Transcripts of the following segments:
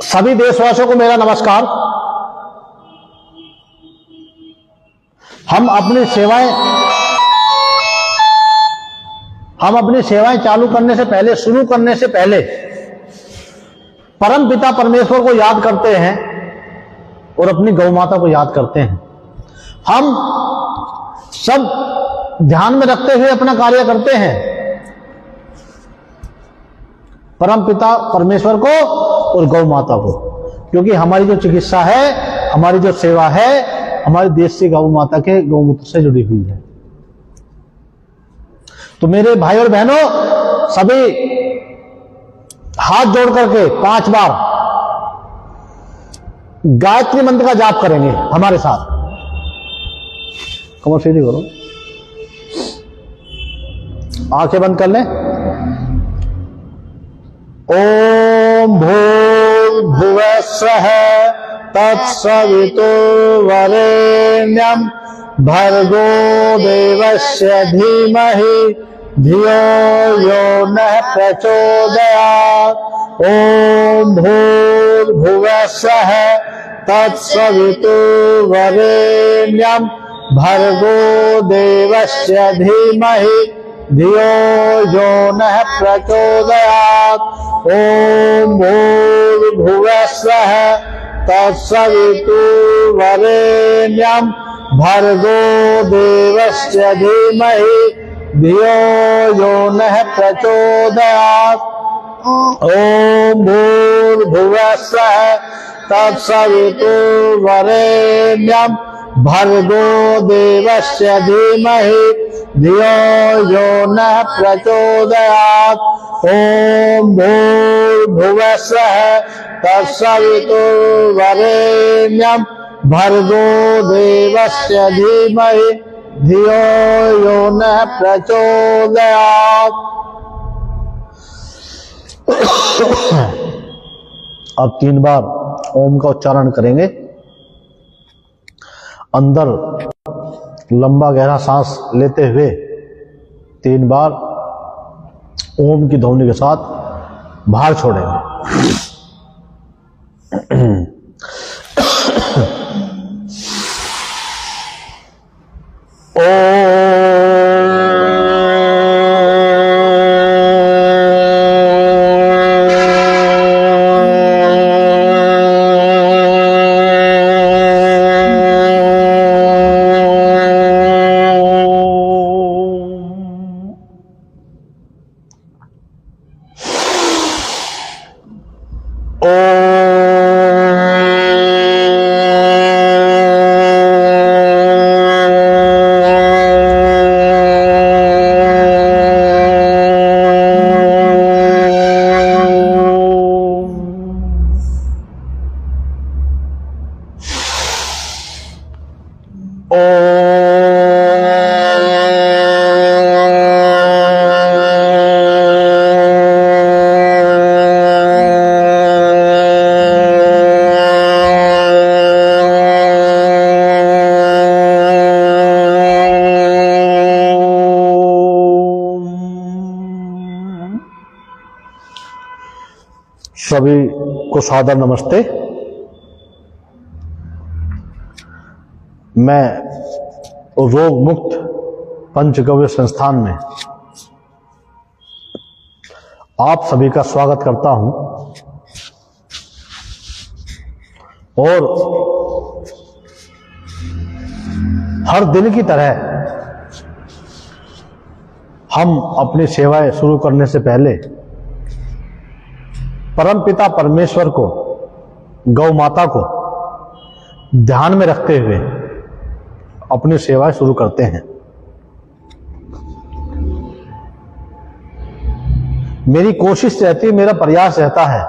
सभी देशवासियों को मेरा नमस्कार। हम अपनी सेवाएं चालू करने से पहले, शुरू करने से पहले परम पिता परमेश्वर को याद करते हैं और अपनी गौ माता को याद करते हैं। हम सब ध्यान में रखते हुए अपना कार्य करते हैं, परम पिता परमेश्वर को और गौ माता को, क्योंकि हमारी जो चिकित्सा है, हमारी जो सेवा है, हमारे देश से गौ माता के गौमूत्र से जुड़ी हुई है। तो मेरे भाई और बहनों, सभी हाथ जोड़ करके 5 बार गायत्री मंत्र का जाप करेंगे हमारे साथ। कमर सीधी करो, आंखें बंद कर लें। ओम भूर्भुवः स्वः तत्सवितुर्वरेण्यं भर्गो देवस्य धीमहि धियो यो नः प्रचोदयात्। ओम भूर्भुवः स्वः तत्सवितुर्वरेण्यं भर्गो देवस्य धीमहि धियो यो नः प्रचोदयात्। ओम भूर्भुवः स्वः तत्सवितुर्वरेण्यं भर्गो देवस्य धीमहि धियो यो नः प्रचोदयात्। ओम भूर्भुवः स्वः तत्सवितुर्वरेण्यं भर्गो देवस्य धीमहि धियो यो नः प्रचोदयात्। ओम भूर्भुवः स्वः तत्सवितुर्वरेण्यं भर्गो देवस्य धीमहि धियो यो नः प्रचोदयात्। अब 3 बार ओम का उच्चारण करेंगे। अंदर लंबा गहरा सांस लेते हुए 3 बार ओम की ध्वनि के साथ बाहर छोड़ेंगे। सभी को सादर नमस्ते। मैं रोग मुक्त पंचगव्य संस्थान में आप सभी का स्वागत करता हूं और हर दिन की तरह हम अपनी सेवाएं शुरू करने से पहले परम पिता परमेश्वर को, गौ माता को ध्यान में रखते हुए अपनी सेवाएं शुरू करते हैं। मेरी कोशिश रहती है, मेरा प्रयास रहता है,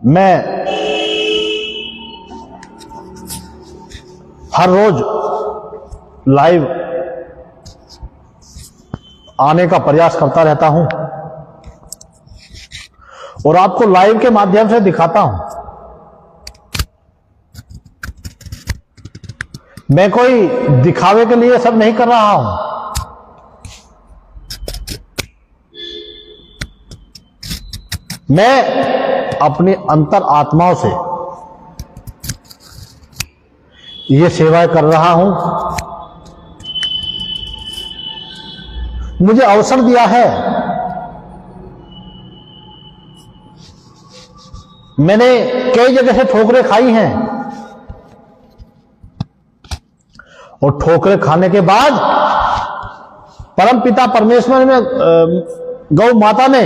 मैं हर रोज लाइव आने का प्रयास करता रहता हूं और आपको लाइव के माध्यम से दिखाता हूं। मैं कोई दिखावे के लिए सब नहीं कर रहा हूं। मैं अपनी अंतर आत्माओं से ये सेवा कर रहा हूं। मुझे अवसर दिया है, मैंने कई जगह से ठोकरें खाई हैं और ठोकरें खाने के बाद परम पिता परमेश्वर में गौ माता ने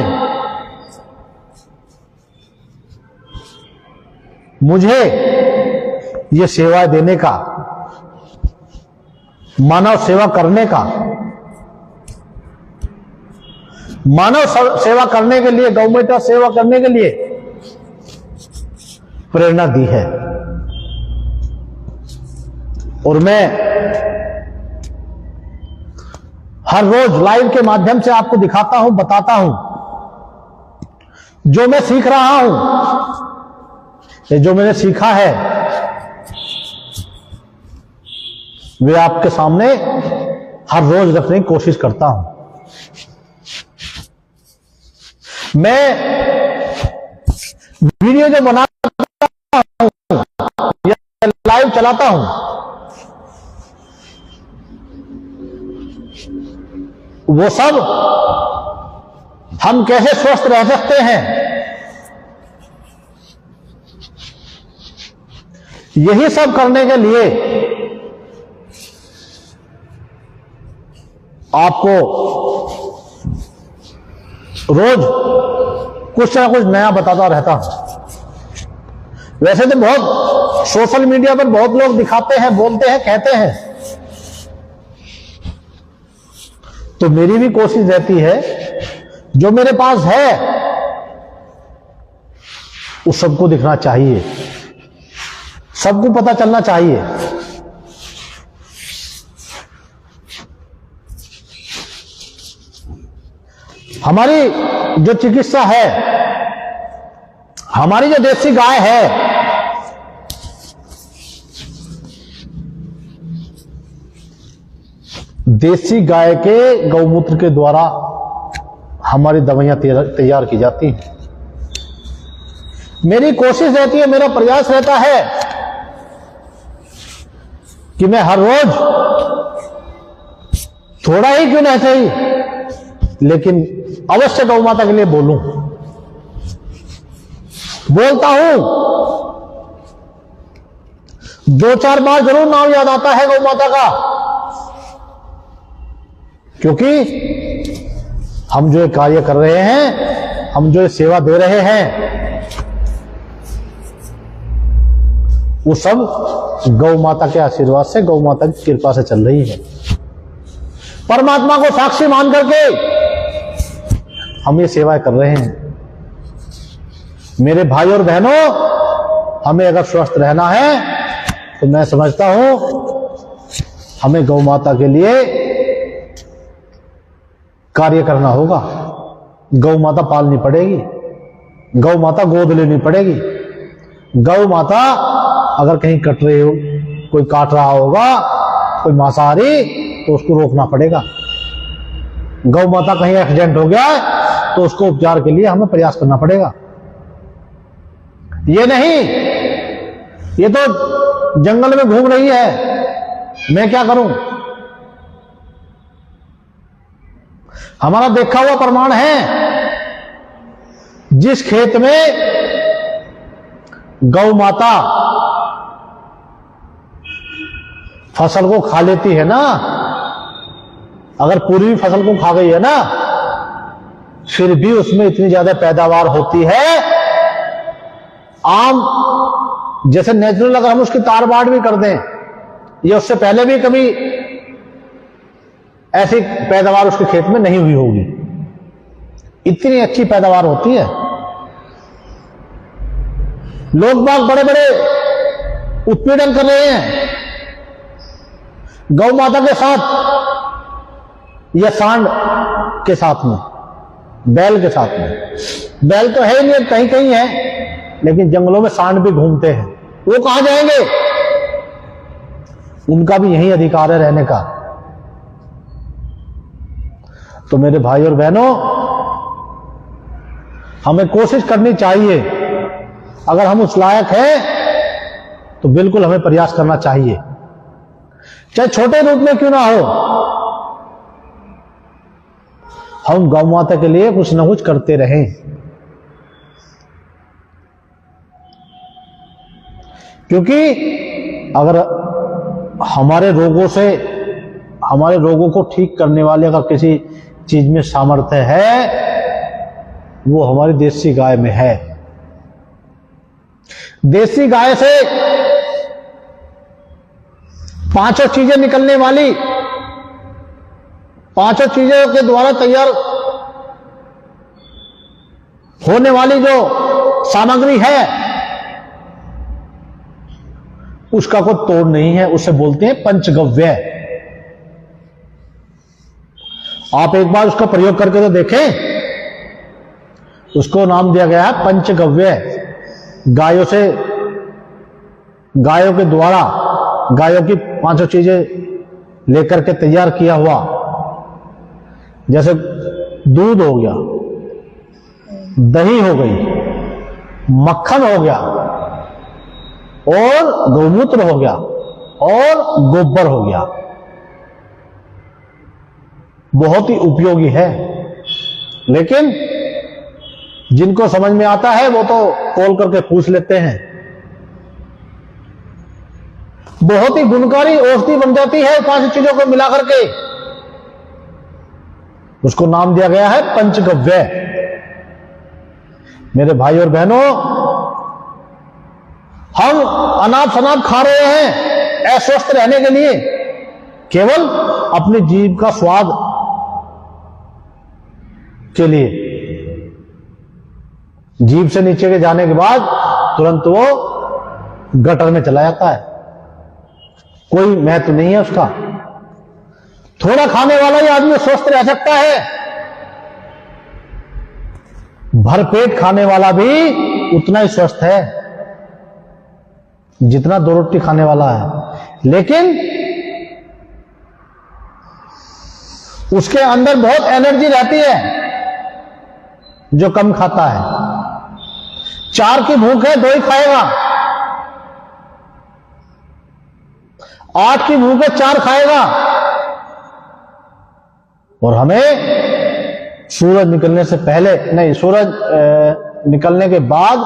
मुझे ये सेवा देने का, मानव सेवा करने का, मानव सेवा करने के लिए, गौ माता सेवा करने के लिए प्रेरणा दी है। और मैं हर रोज लाइव के माध्यम से आपको दिखाता हूं, बताता हूं जो मैं सीख रहा हूं, ये जो मैंने सीखा है वे आपके सामने हर रोज रखने की कोशिश करता हूं। मैं वीडियो जो बनाता हूं या लाइव चलाता हूं, वो सब हम कैसे स्वस्थ रह सकते हैं, यही सब करने के लिए आपको रोज कुछ ना कुछ नया बताता रहता हूं। वैसे तो बहुत सोशल मीडिया पर बहुत लोग दिखाते हैं, बोलते हैं, कहते हैं, तो मेरी भी कोशिश रहती है जो मेरे पास है उस सबको दिखना चाहिए, सबको पता चलना चाहिए। हमारी जो चिकित्सा है, हमारी जो देसी गाय है, देसी गाय के गौमूत्र के द्वारा हमारी दवाइयां तैयार की जाती हैं। मेरी कोशिश रहती है, मेरा प्रयास रहता है कि मैं हर रोज थोड़ा ही क्यों ना सही, लेकिन अवश्य गौ माता के लिए बोलूं, बोलता हूं। 2-4 बार जरूर नाम याद आता है गौ माता का, क्योंकि हम जो कार्य कर रहे हैं, हम जो सेवा दे रहे हैं, वो सब गौ माता के आशीर्वाद से, गौ माता की कृपा से चल रही है। परमात्मा को साक्षी मान करके हम ये सेवाएं कर रहे हैं। मेरे भाई और बहनों, हमें अगर स्वस्थ रहना है तो मैं समझता हूं हमें गौ माता के लिए कार्य करना होगा। गौ माता पालनी पड़ेगी, गौ माता गोद लेनी पड़ेगी। गौ माता अगर कहीं कट रही हो, कोई काट रहा होगा, कोई मांसाहारी, तो उसको रोकना पड़ेगा। गौ माता कहीं एक्सीडेंट हो गया तो उसको उपचार के लिए हमें प्रयास करना पड़ेगा। ये नहीं, ये तो जंगल में घूम रही है, मैं क्या करूं। हमारा देखा हुआ प्रमाण है, जिस खेत में गौ माता फसल को खा लेती है ना, अगर पूरी फसल को खा गई है ना, फिर भी उसमें इतनी ज्यादा पैदावार होती है। आम जैसे नेचुरल अगर हम उसकी तार बाड़ भी कर दें, या उससे पहले भी कभी ऐसी पैदावार उसके खेत में नहीं हुई होगी, इतनी अच्छी पैदावार होती है। लोग बाग बड़े बड़े उत्पीड़न कर रहे हैं गौ माता के साथ या सांड के साथ में, बैल के साथ में। बैल तो है ही नहीं, कहीं कहीं है, लेकिन जंगलों में सांड भी घूमते हैं। वो कहां जाएंगे? उनका भी यही अधिकार है रहने का। तो मेरे भाई और बहनों, हमें कोशिश करनी चाहिए, अगर हम उस लायक हैं तो बिल्कुल हमें प्रयास करना चाहिए, चाहे छोटे रूप में क्यों ना हो। हम गौ माता के लिए कुछ ना कुछ करते रहें। क्योंकि अगर हमारे रोगों को ठीक करने वाले अगर किसी चीज में सामर्थ्य है, वो हमारी देसी गाय में है। देसी गाय से पांचों चीजें निकलने वाली, पांचों चीजों के द्वारा तैयार होने वाली जो सामग्री है, उसका कोई तोड़ नहीं है। उसे बोलते हैं पंचगव्य। आप एक बार उसका प्रयोग करके तो देखें। उसको नाम दिया गया है पंचगव्य। गायों के द्वारा गायों की पांचों चीजें लेकर के तैयार किया हुआ, जैसे दूध हो गया, दही हो गई, मक्खन हो गया, और गौमूत्र हो गया, और गोबर हो गया। बहुत ही उपयोगी है, लेकिन जिनको समझ में आता है वो तो कॉल करके पूछ लेते हैं। बहुत ही गुणकारी औषधि बन जाती है पांच चीजों को मिला करके। उसको नाम दिया गया है पंचगव्य। मेरे भाई और बहनों, हम अनाप शनाप खा रहे हैं अस्वस्थ रहने के लिए, केवल अपनी जीभ का स्वाद के लिए। जीभ से नीचे के जाने के बाद तुरंत वो गटर में चला जाता है, कोई महत्व नहीं है उसका। थोड़ा खाने वाला ही आदमी स्वस्थ रह सकता है, भरपेट खाने वाला भी उतना ही स्वस्थ है जितना 2 रोटी खाने वाला है। लेकिन उसके अंदर बहुत एनर्जी रहती है जो कम खाता है। 4 की भूख है 2 ही खाएगा, 8 की भूख है 4 खाएगा। और हमें सूरज निकलने से पहले नहीं, सूरज निकलने के बाद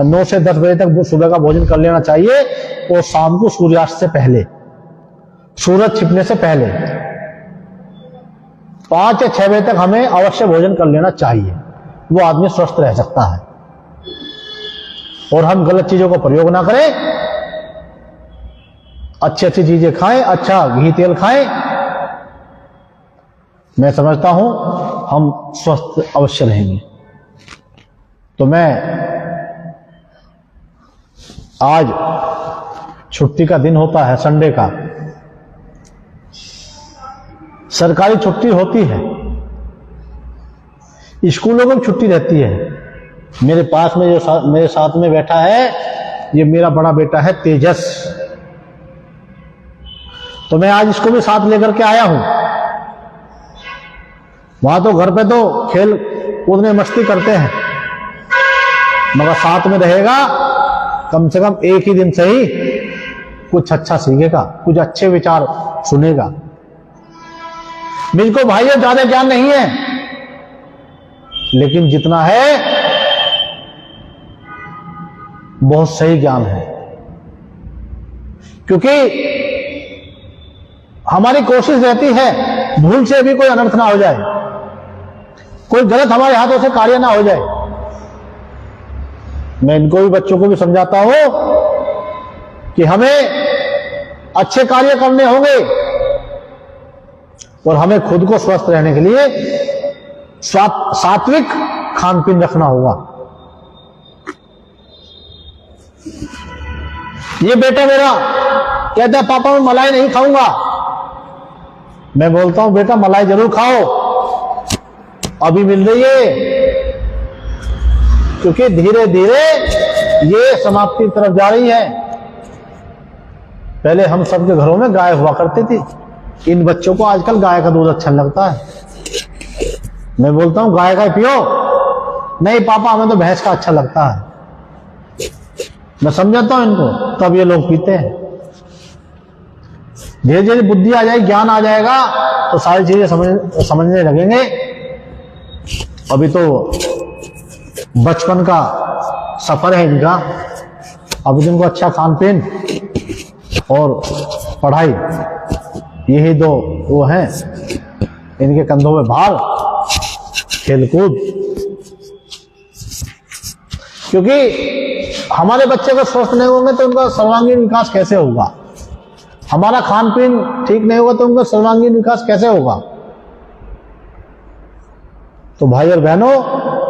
9 से 10 बजे तक सुबह का भोजन कर लेना चाहिए, और शाम को सूर्यास्त से पहले, सूरज छिपने से पहले 5 या 6 बजे तक हमें अवश्य भोजन कर लेना चाहिए। वो आदमी स्वस्थ रह सकता है। और हम गलत चीजों को प्रयोग ना करें, अच्छी अच्छी चीजें खाएं, अच्छा घी तेल खाएं। मैं समझता हूं हम स्वस्थ अवश्य रहेंगे। तो मैं आज छुट्टी का दिन होता है, संडे का, सरकारी छुट्टी होती है, स्कूलों में छुट्टी रहती है। मेरे पास में जो मेरे साथ में बैठा है, ये मेरा बड़ा बेटा है तेजस। तो मैं आज इसको भी साथ लेकर के आया हूं। वहां तो घर पे तो खेल कूद में मस्ती करते हैं, मगर साथ में रहेगा, कम से कम एक ही दिन सही कुछ अच्छा सीखेगा, कुछ अच्छे विचार सुनेगा। मुझको भाइयों ज्यादा ज्ञान नहीं है, लेकिन जितना है बहुत सही ज्ञान है। क्योंकि हमारी कोशिश रहती है भूल से भी कोई अनर्थ ना हो जाए, कोई गलत हमारे हाथों से कार्य ना हो जाए। मैं इनको भी, बच्चों को भी समझाता हूं कि हमें अच्छे कार्य करने होंगे, और हमें खुद को स्वस्थ रहने के लिए सात्विक खान पीन रखना होगा। ये बेटा मेरा कहता है पापा मैं मलाई नहीं खाऊंगा। मैं बोलता हूं बेटा मलाई जरूर खाओ, अभी मिल रही है, क्योंकि धीरे धीरे ये समाप्ति की तरफ जा रही है। पहले हम सबके घरों में गाय हुआ करती थी, इन बच्चों को आजकल गाय का दूध अच्छा लगता है। मैं बोलता हूं गाय का पियो, नहीं पापा हमें तो भैंस का अच्छा लगता है। मैं समझाता हूं इनको, तब ये लोग पीते हैं। धीरे धीरे बुद्धि आ जाएगी, ज्ञान आ जाएगा तो सारी चीजें समझने लगेंगे। अभी तो बचपन का सफर है इनका, अभी इनको अच्छा खान पीन और पढ़ाई, यही दो वो हैं इनके कंधों में भार, खेलकूद। क्योंकि हमारे बच्चे को स्वस्थ नहीं होंगे तो उनका सर्वांगीण विकास कैसे होगा? हमारा खान पीन ठीक नहीं होगा तो उनका सर्वांगीण विकास कैसे होगा? तो भाई और बहनों,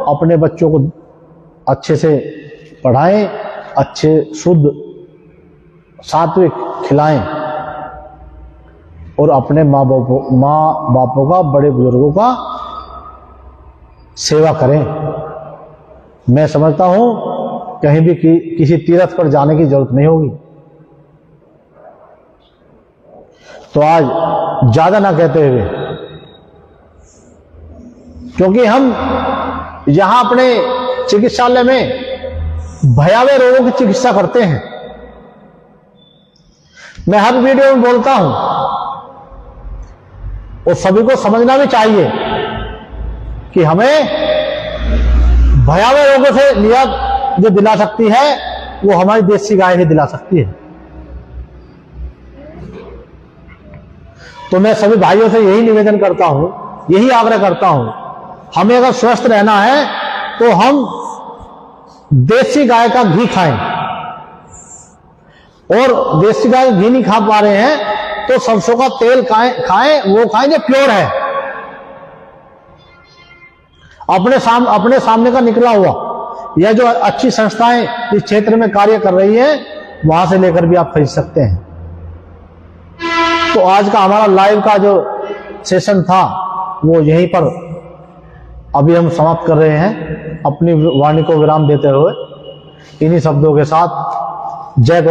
अपने बच्चों को अच्छे से पढ़ाएं, अच्छे शुद्ध सात्विक खिलाएं और अपने माँ बापों का, बड़े बुजुर्गों का सेवा करें। मैं समझता हूं कहीं भी किसी तीर्थ पर जाने की जरूरत नहीं होगी। तो आज ज्यादा ना कहते हुए, क्योंकि हम यहां अपने चिकित्सालय में भयावह रोगों की चिकित्सा करते हैं। मैं हर वीडियो में बोलता हूं और सभी को समझना भी चाहिए कि हमें भयावह रोगों से निजात जो दिला सकती है वो हमारी देसी गाय ही दिला सकती है। तो मैं सभी भाइयों से यही निवेदन करता हूं, यही आग्रह करता हूं, हमें अगर स्वस्थ रहना है तो हम देसी गाय का घी खाएं, और देसी गाय का घी नहीं खा पा रहे हैं तो सरसों का तेल खाएं, वो खाएं जो प्योर है, अपने सामने का निकला हुआ। यह जो अच्छी संस्थाएं इस क्षेत्र में कार्य कर रही है वहां से लेकर भी आप खरीद सकते हैं। तो आज का हमारा लाइव का जो सेशन था वो यहीं पर अभी हम समाप्त कर रहे हैं, अपनी वाणी को विराम देते हुए इन्हीं शब्दों के साथ। जय